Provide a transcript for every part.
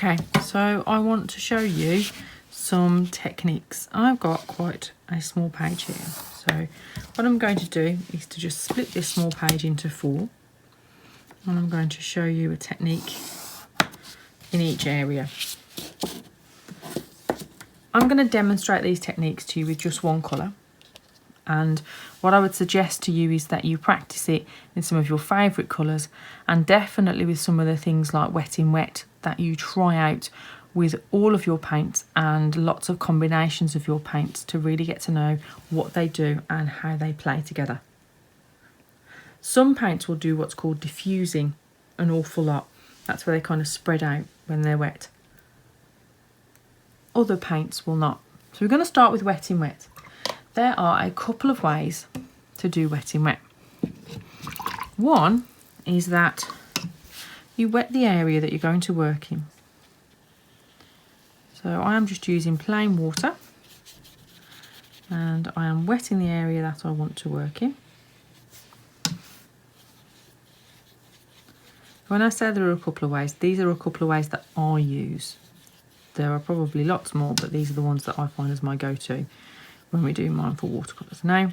Okay, so I want to show you some techniques. I've got quite a small page here, so what I'm going to do is to just split this small page into 4, and I'm going to show you a technique in each area. I'm going to demonstrate these techniques to you with just one colour, and what I would suggest to you is that you practice it in some of your favourite colours, and definitely with some of the things like wet in wet, that you try out with all of your paints and lots of combinations of your paints to really get to know what they do and how they play together. Some paints will do what's called diffusing an awful lot. That's where they kind of spread out when they're wet. Other paints will not. So we're going to start with wet in wet. There are a couple of ways to do wet in wet. One is that you wet the area that you're going to work in. So I am just using plain water, and I am wetting the area that I want to work in. When I say there are a couple of ways, these are a couple of ways that I use. There are probably lots more, but these are the ones that I find as my go-to when we do mine for watercolours. Now,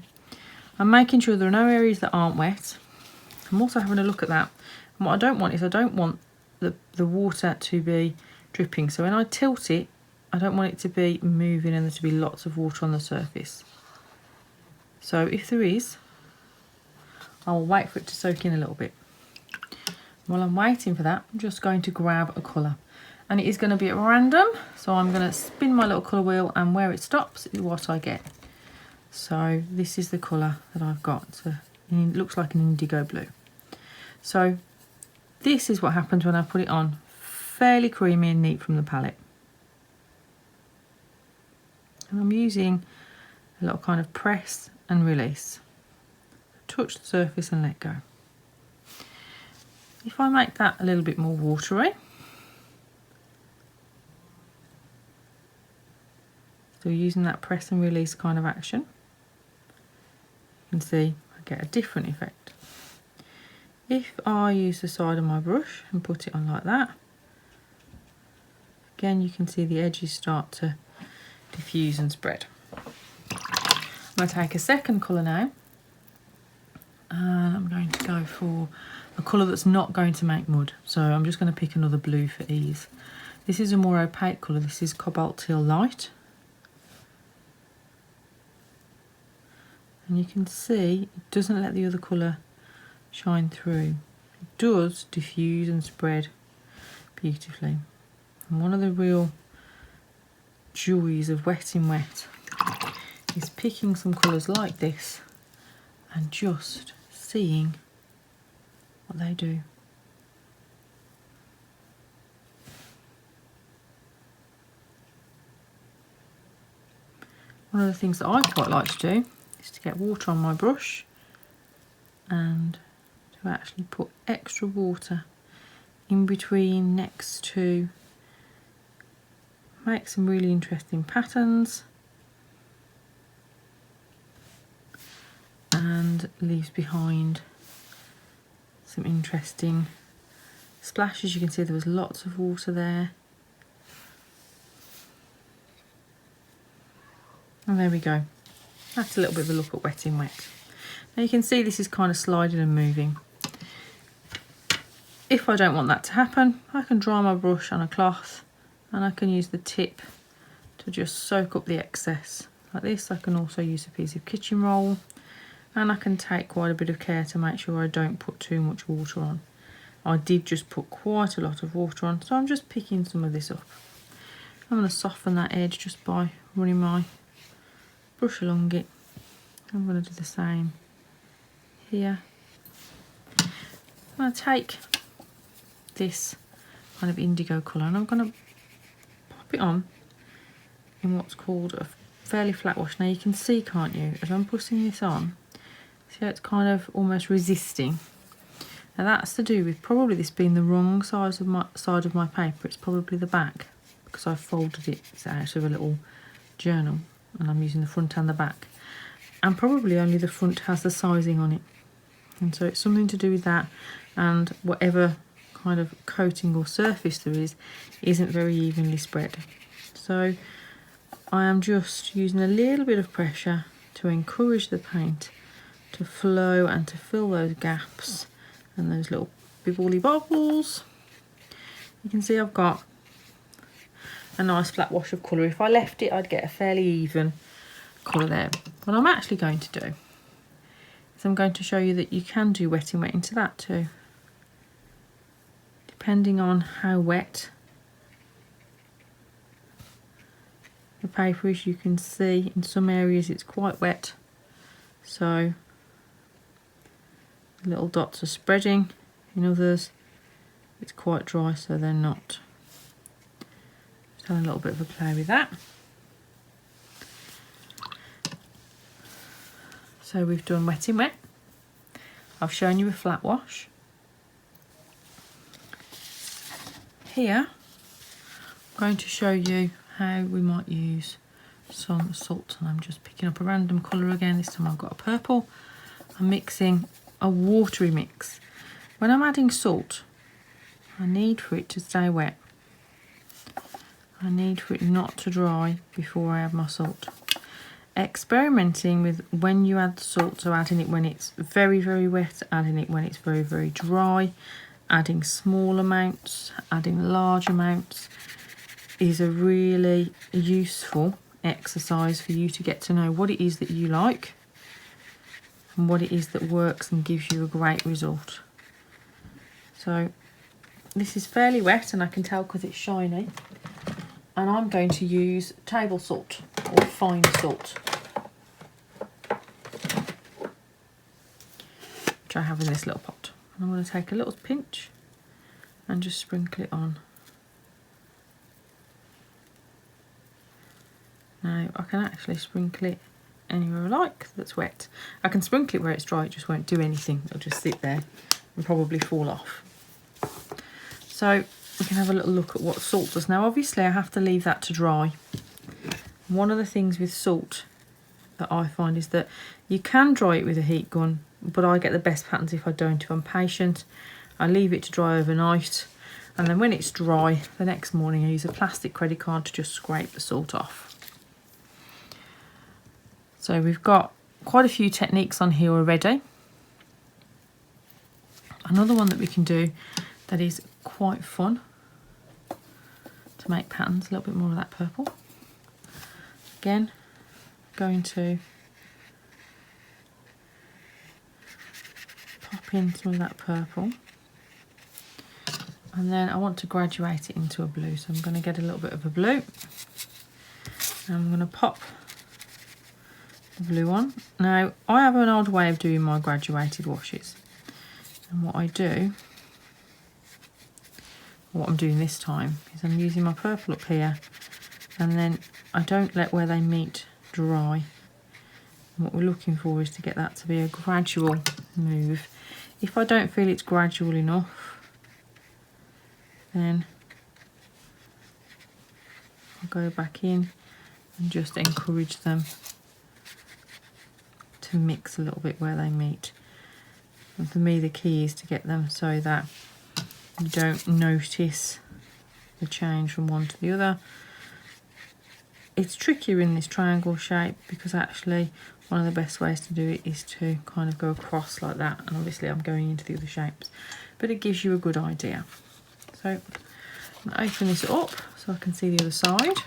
I'm making sure there are no areas that aren't wet. I'm also having a look at that. And what I don't want is I don't want the water to be dripping. So when I tilt it, I don't want it to be moving and there to be lots of water on the surface. So if there is, I'll wait for it to soak in a little bit. While I'm waiting for that, I'm just going to grab a colour. And it is going to be at random, so I'm going to spin my little colour wheel, and where it stops is what I get. So this is the colour that I've got. So it looks like an indigo blue. So this is what happens when I put it on. Fairly creamy and neat from the palette. And I'm using a little kind of press and release. Touch the surface and let go. If I make that a little bit more watery, so using that press and release kind of action, you can see I get a different effect. If I use the side of my brush and put it on like that, again you can see the edges start to diffuse and spread. I'm going to take a second colour now, and I'm going to go for a colour that's not going to make mud. So I'm just going to pick another blue for ease. This is a more opaque colour. This is Cobalt Teal Light. And you can see it doesn't let the other colour shine through. It does diffuse and spread beautifully. And one of the real joys of wet in wet is picking some colours like this and just seeing what they do. One of the things that I quite like to do is to get water on my brush and to actually put extra water in between next to make some really interesting patterns and leaves behind some interesting splashes. You can see there was lots of water there. And there we go. That's a little bit of a look at wet in wet. Now you can see this is kind of sliding and moving. If I don't want that to happen, I can dry my brush on a cloth and I can use the tip to just soak up the excess. Like this, I can also use a piece of kitchen roll, and I can take quite a bit of care to make sure I don't put too much water on. I did just put quite a lot of water on, so I'm just picking some of this up. I'm going to soften that edge just by running my brush along it. I'm going to do the same here. I'm going to take this kind of indigo colour and I'm going to pop it on in what's called a fairly flat wash. Now you can see, can't you, as I'm putting this on, see how it's kind of almost resisting. Now that's to do with probably this being the wrong side of my paper. It's probably the back, because I've folded it out of a little journal and I'm using the front and the back. And probably only the front has the sizing on it. And so it's something to do with that, and whatever kind of coating or surface there isn't very evenly spread. So I am just using a little bit of pressure to encourage the paint to flow and to fill those gaps and those little bibbly bobbles. You can see I've got a nice flat wash of colour. If I left it, I'd get a fairly even colour there. What I'm actually going to do is I'm going to show you that you can do wet in wet into that too. Depending on how wet the paper is, you can see in some areas it's quite wet, so the little dots are spreading. In others it's quite dry, so they're not. Just having a little bit of a play with that. So we've done wet in wet. I've shown you a flat wash. Here I'm going to show you how we might use some salt, and I'm just picking up a random colour again. This time I've got a purple. I'm mixing a watery mix. When I'm adding salt, I need for it to stay wet. I need for it not to dry before I add my salt. Experimenting with when you add salt, so adding it when it's very, very wet, adding it when it's very, very dry, adding small amounts, adding large amounts, is a really useful exercise for you to get to know what it is that you like and what it is that works and gives you a great result. So this is fairly wet, and I can tell because it's shiny, and I'm going to use table salt or fine salt, which I have in this little pot. And I'm going to take a little pinch and just sprinkle it on. Now I can actually sprinkle it anywhere I like that's wet. I can sprinkle it where it's dry, it just won't do anything. It'll just sit there and probably fall off. So we can have a little look at what salt does. Now obviously I have to leave that to dry. One of the things with salt that I find is that you can dry it with a heat gun, but I get the best patterns if I don't. If I'm patient, I leave it to dry overnight, and then when it's dry the next morning I use a plastic credit card to just scrape the salt off. So we've got quite a few techniques on here already. Another one that we can do that is quite fun to make patterns, a little bit more of that purple. Again, going to pop in some of that purple, and then I want to graduate it into a blue, so I'm going to get a little bit of a blue, and I'm going to pop the blue on. Now I have an odd way of doing my graduated washes, and what I do, what I'm doing this time, is I'm using my purple up here, and then I don't let where they meet dry. And what we're looking for is to get that to be a gradual move. If I don't feel it's gradual enough, then I'll go back in and just encourage them to mix a little bit where they meet. And for me the key is to get them so that you don't notice the change from one to the other. It's trickier in this triangle shape because actually one of the best ways to do it is to kind of go across like that, and obviously I'm going into the other shapes, but it gives you a good idea. So I'm going to open this up so I can see the other side,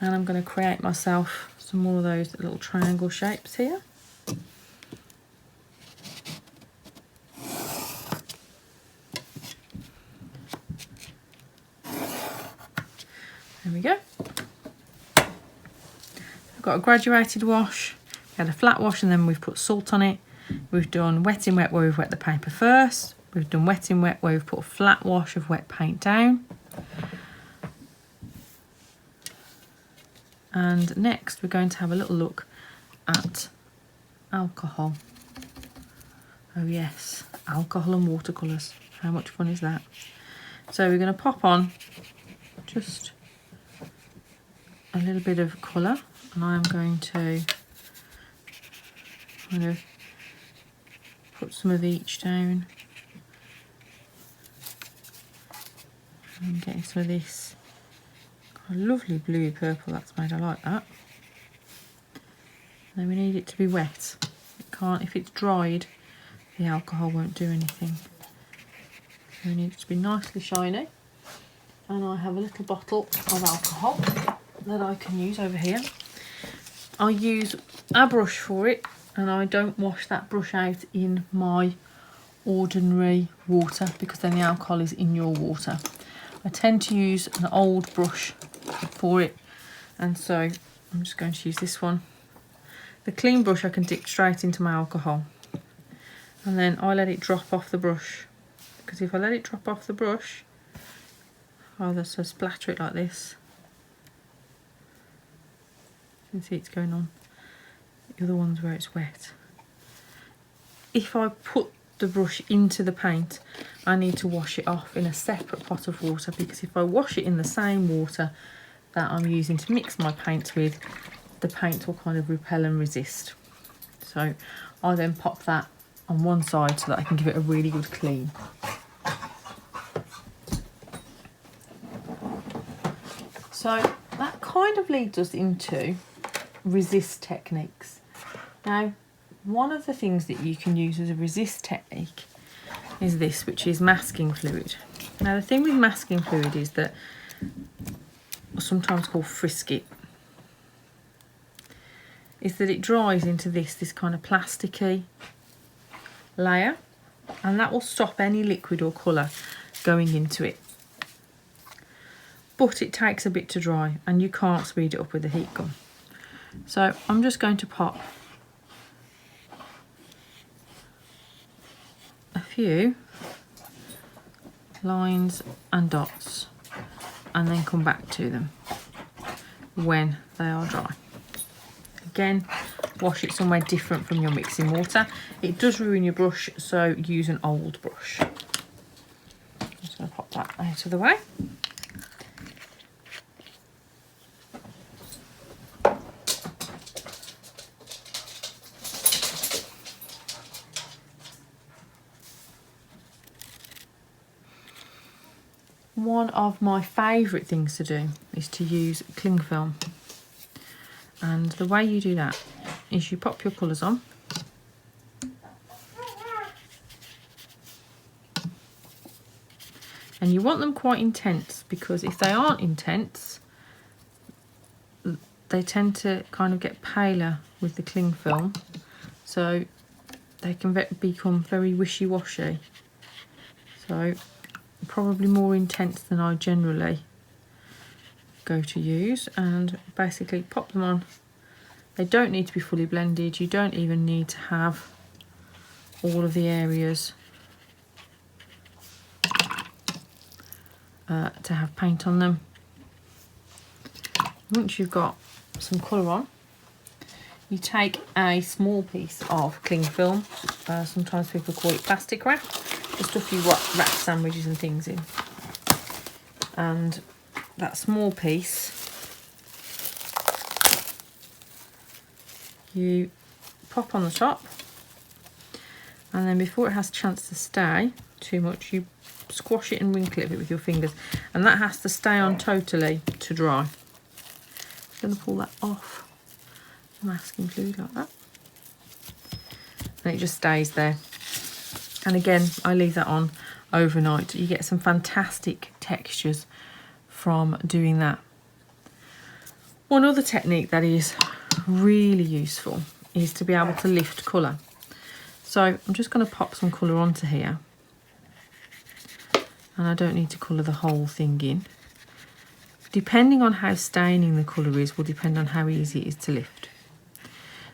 and I'm going to create myself some more of those little triangle shapes here. There we go. I've got a graduated wash, we had a flat wash, and then we've put salt on it. We've done wet in wet where we've wet the paper first. We've done wet in wet where we've put a flat wash of wet paint down. And next we're going to have a little look at alcohol. Oh yes, alcohol and watercolours. How much fun is that? So we're going to pop on just a little bit of colour, and I'm going to kind of put some of each down And getting some of this lovely bluey purple that's made. I like that. Then we need it to be wet. It can't, if it's dried, the alcohol won't do anything. So we need it to be nicely shiny. And I have a little bottle of alcohol that I can use over here. I use a brush for it, and I don't wash that brush out in my ordinary water because then the alcohol is in your water. I tend to use an old brush for it, and so I'm just going to use this one. The clean brush I can dip straight into my alcohol, and then I let it drop off the brush, because if I let it drop off the brush, I'll just splatter it like this. You can see it's going on the other ones where it's wet. If I put the brush into the paint, I need to wash it off in a separate pot of water, because if I wash it in the same water that I'm using to mix my paints with, the paint will kind of repel and resist. So I then pop that on one side so that I can give it a really good clean. So that kind of leads us into resist techniques. Now, one of the things that you can use as a resist technique is this, which is masking fluid. Now, the thing with masking fluid is that, sometimes called frisket, is that it dries into this kind of plasticky layer, and that will stop any liquid or colour going into it. But it takes a bit to dry, and you can't speed it up with a heat gun. So I'm just going to pop a few lines and dots and then come back to them when they are dry. Again, wash it somewhere different from your mixing water. It does ruin your brush, so use an old brush. I'm just going to pop that out of the way. One of my favourite things to do is to use cling film, and the way you do that is you pop your colours on, and you want them quite intense, because if they aren't intense they tend to kind of get paler with the cling film, so they can become very wishy-washy. So probably more intense than I generally go to use, and basically pop them on. They don't need to be fully blended. You don't even need to have all of the areas to have paint on them. Once you've got some colour on, you take a small piece of cling film, sometimes people call it plastic wrap, the stuff you wrap sandwiches and things in, and that small piece you pop on the top, and then before it has a chance to stay too much, you squash it and wrinkle it a bit with your fingers, and that has to stay on totally to dry. I'm going to pull that off the masking fluid like that, and it just stays there. And again, I leave that on overnight. You get some fantastic textures from doing that. One other technique that is really useful is to be able to lift colour. So I'm just going to pop some colour onto here, and I don't need to colour the whole thing in. Depending on how staining the colour is will depend on how easy it is to lift.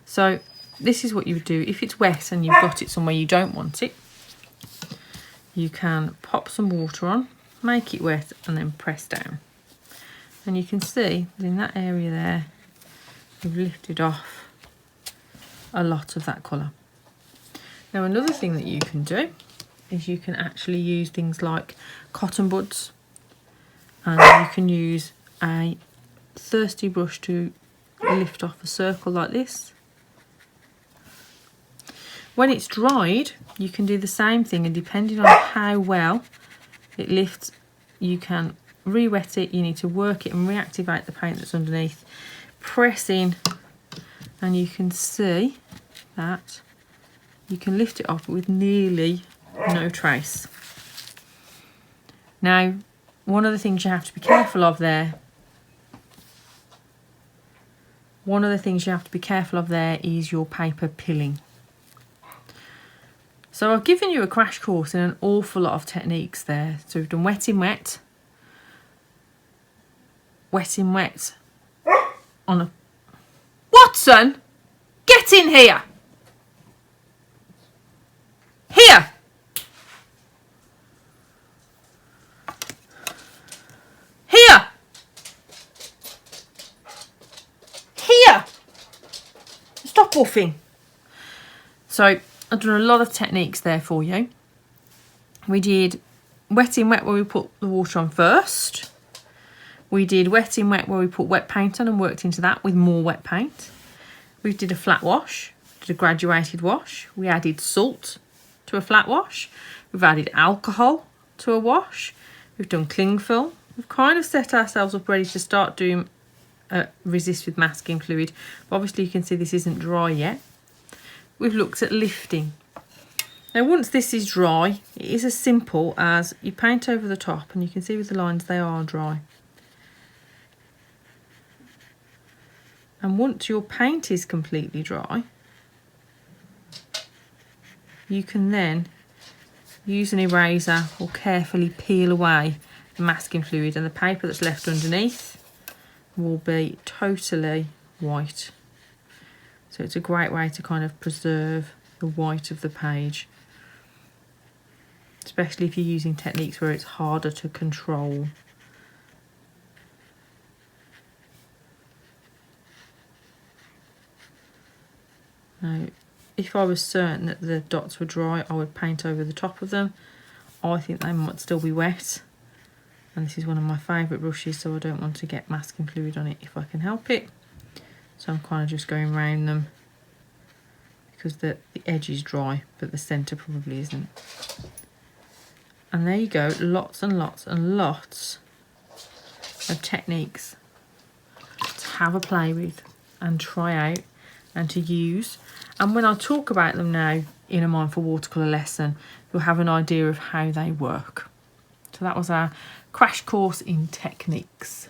So this is what you would do if it's wet and you've got it somewhere you don't want it. You can pop some water on, make it wet, and then press down. And you can see that in that area there, we've lifted off a lot of that colour. Now, another thing that you can do is you can actually use things like cotton buds, and you can use a thirsty brush to lift off a circle like this. When it's dried, you can do the same thing, and depending on how well it lifts you can re-wet it. You need to work it and reactivate the paint that's underneath. Press in, and you can see that you can lift it off with nearly no trace. Now, one of the things you have to be careful of there, is your paper pilling. So I've given you a crash course in an awful lot of techniques there. So we've done wet in wet, wet in wet on a... Watson, get in here! Here! Here! Here! Stop woofing. So I've done a lot of techniques there for you. We did wet in wet where we put the water on first. We did wet in wet where we put wet paint on and worked into that with more wet paint. We did a flat wash, did a graduated wash. We added salt to a flat wash. We've added alcohol to a wash. We've done cling film. We've kind of set ourselves up ready to start doing resist with masking fluid. But obviously you can see this isn't dry yet. We've looked at lifting. Now once this is dry, it is as simple as you paint over the top, and you can see with the lines they are dry. And once your paint is completely dry, you can then use an eraser or carefully peel away the masking fluid, and the paper that's left underneath will be totally white. So it's a great way to kind of preserve the white of the page, especially if you're using techniques where it's harder to control. Now, if I was certain that the dots were dry, I would paint over the top of them. I think they might still be wet. And this is one of my favourite brushes, so I don't want to get masking fluid on it if I can help it. So I'm kind of just going around them because the edge is dry, but the centre probably isn't. And there you go, lots and lots and lots of techniques to have a play with and try out and to use. And when I talk about them now in a Mindful Watercolour lesson, you'll have an idea of how they work. So that was our crash course in techniques.